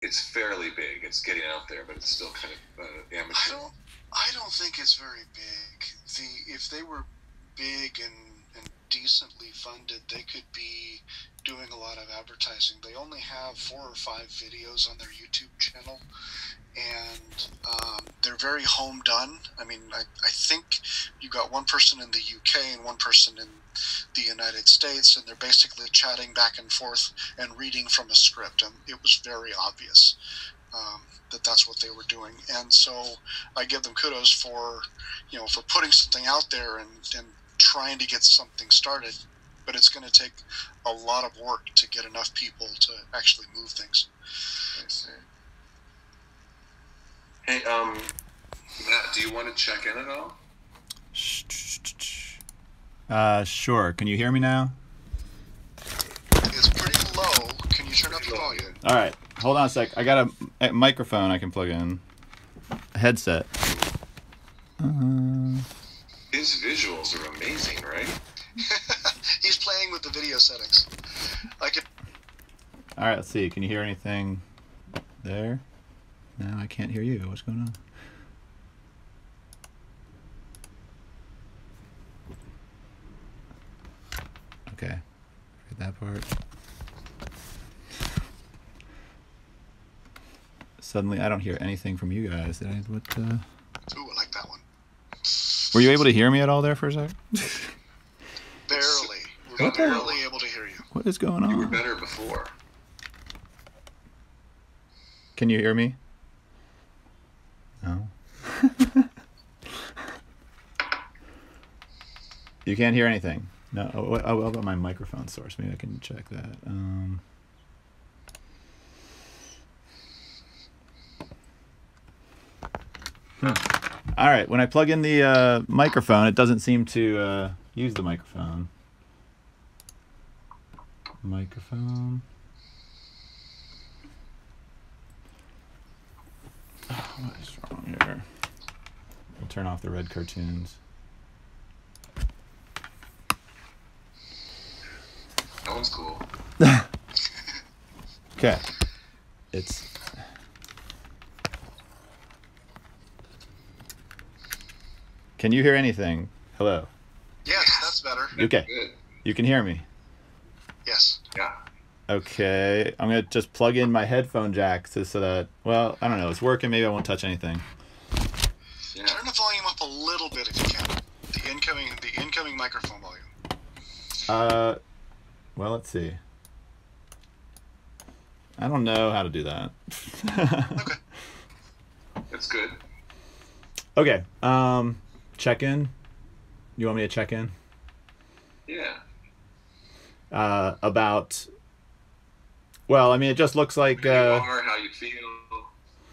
it's fairly big. It's getting out there, but it's still kind of amateur. I don't think it's very big. If they were big and decently funded, they could be doing a lot of advertising. They only have 4 or 5 videos on their YouTube channel, and they're very home done. I mean, I think you got one person in the UK and one person in the United States, and they're basically chatting back and forth and reading from a script, and it was very obvious that that's what they were doing. And so I give them kudos for putting something out there and trying to get something started, but it's going to take a lot of work to get enough people to actually move things. I see. Hey, Matt, do you want to check in at all? Sure. Can you hear me now? It's pretty low. Can you turn up the volume? All right. Hold on a sec. I got a microphone I can plug in. A headset. His visuals are amazing, right? He's playing with the video settings. All right, let's see. Can you hear anything there? No, I can't hear you. What's going on? Okay. Read that part. Suddenly, I don't hear anything from you guys. Ooh, I like that one. Were you able to hear me at all there for a sec? Barely. We're barely able to hear you. What is going on? You were better before. Can you hear me? No. You can't hear anything? No. What about my microphone source? Maybe I can check that. All right. When I plug in the microphone, it doesn't seem to use the microphone. Microphone. Oh, what is wrong here? We'll turn off the red cartoons. That one's cool. Okay. It's... Can you hear anything? Hello? Yes, that's better. Okay. Good. You can hear me? Yes. Yeah. Okay. I'm going to just plug in my headphone jack so that... Well, I don't know. It's working. Maybe I won't touch anything. Yeah. Turn the volume up a little bit if you can. The incoming microphone volume. Well, let's see. I don't know how to do that. Okay. That's good. Okay. Check in. You want me to check in? Yeah. About... Well, I mean, it just looks like... Where you are, how you feel.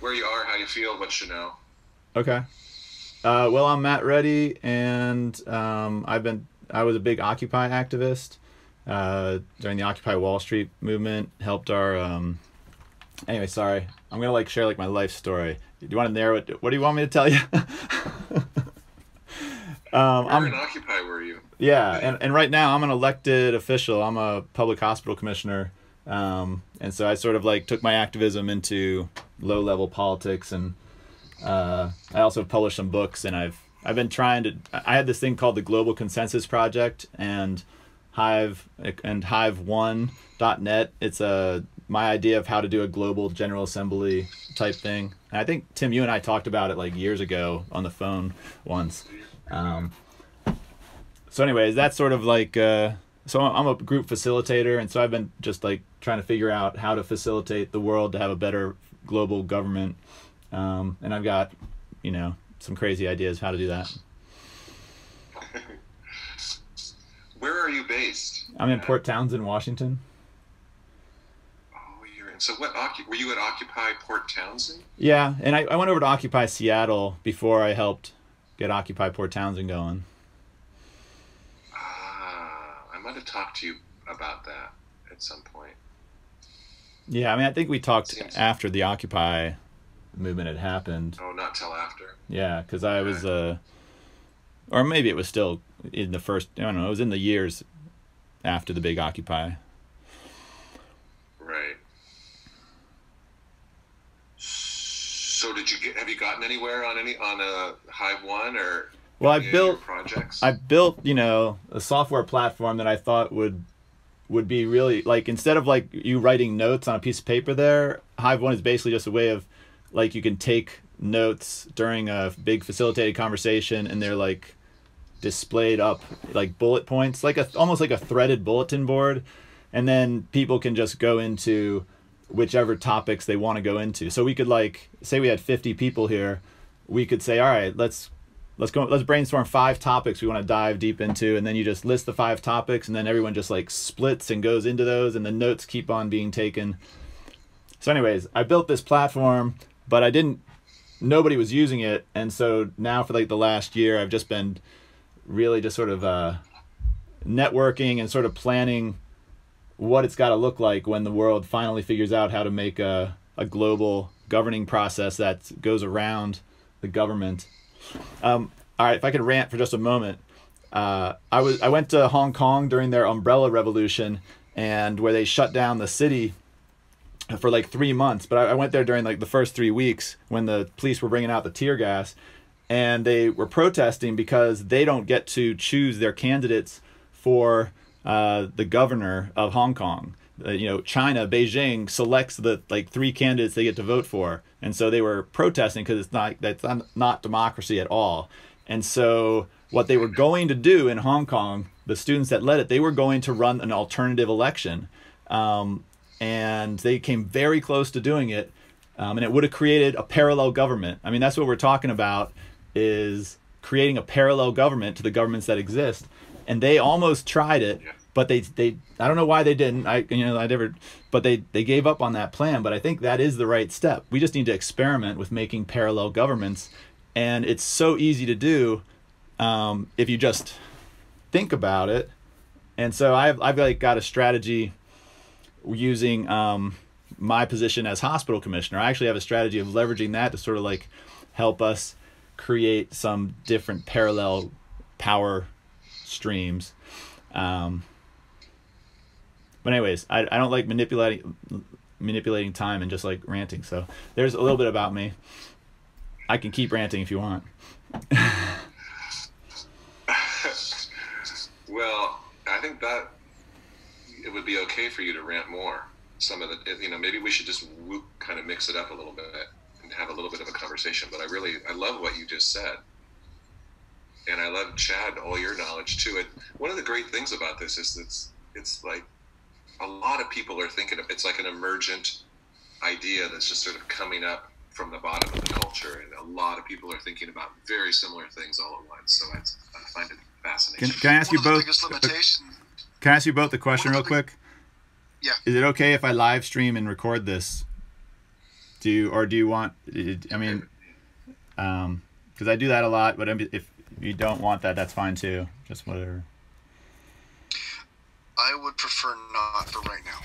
Where you are, how you feel, what you know. Okay. Well, I'm Matt Reddy, and I was a big Occupy activist during the Occupy Wall Street movement. Helped our anyway, sorry. I'm gonna share my life story. Do you want to narrow it? What do you want me to tell you? Where in Occupy were you? Yeah, and right now I'm an elected official. I'm a public hospital commissioner. And so I sort of took my activism into low-level politics, and I also published some books, and I've been trying to... I had this thing called the Global Consensus Project, and Hive1.net. It's my idea of how to do a global General Assembly type thing. And I think, Tim, you and I talked about it years ago on the phone once. So anyways, that's sort of so I'm a group facilitator, and so I've been just trying to figure out how to facilitate the world to have a better global government. And I've got, some crazy ideas how to do that. Where are you based? I'm in Port Townsend, Washington. Oh, you're in. So were you at Occupy Port Townsend? Yeah, and I went over to Occupy Seattle before I helped get Occupy Port Townsend going. I might have talked to you about that at some point. Yeah, I mean, I think we talked after the Occupy movement had happened. Oh, not till after. Yeah, because I was, or maybe it was still in the first, I don't know, it was in the years after the big Occupy. Right. So have you gotten anywhere on a Hive One or Well, any of your projects? I built, you know, a software platform that I thought would be really, like, instead of like you writing notes on a piece of paper there, Hive One is basically just a way of, like, you can take notes during a big facilitated conversation and they're like displayed up like bullet points, like almost like a threaded bulletin board, and then people can just go into whichever topics they want to go into. So we could, like, say we had 50 people here, we could say, all right, let's brainstorm 5 topics we want to dive deep into, and then you just list the 5 topics, and then everyone just like splits and goes into those, and the notes keep on being taken. So anyways, I built this platform, but nobody was using it, and so now for like the last year I've just been really just sort of networking and sort of planning what it's got to look like when the world finally figures out how to make a global governing process that goes around the government. All right, if I could rant for just a moment. I went to Hong Kong during their umbrella revolution, and where they shut down the city for like 3 months. But I went there during like the first 3 weeks when the police were bringing out the tear gas, and they were protesting because they don't get to choose their candidates for the governor of Hong Kong. You know, China, Beijing selects the like 3 candidates they get to vote for, and so they were protesting because that's not democracy at all. And so what they were going to do in Hong Kong, the students that led it, they were going to run an alternative election, and they came very close to doing it, and it would have created a parallel government. I mean, that's what we're talking about, is creating a parallel government to the governments that exist. And they almost tried it, but they I don't know why they didn't. But they gave up on that plan. But I think that is the right step. We just need to experiment with making parallel governments, and it's so easy to do if you just think about it. And so I've like got a strategy using my position as hospital commissioner. I actually have a strategy of leveraging that to sort of like help us create some different parallel power streams. But anyways, I don't like manipulating time and just like ranting. So there's a little bit about me. I can keep ranting if you want. Well, I think that it would be okay for you to rant more. Some of the, you know, maybe we should just kind of mix it up a little bit and have a little bit of a conversation. But I love what you just said. And I love, Chad, all your knowledge too. And one of the great things about this is it's like a lot of people are thinking of, it's like an emergent idea that's just sort of coming up from the bottom of the culture. And a lot of people are thinking about very similar things all at once. So I find it fascinating. Can I ask you both? Can I ask you both the question real quick? Yeah. Is it okay if I live stream and record this? Do you want? I mean, because I do that a lot. But if you don't want that, that's fine too. Just whatever. I would prefer not for right now.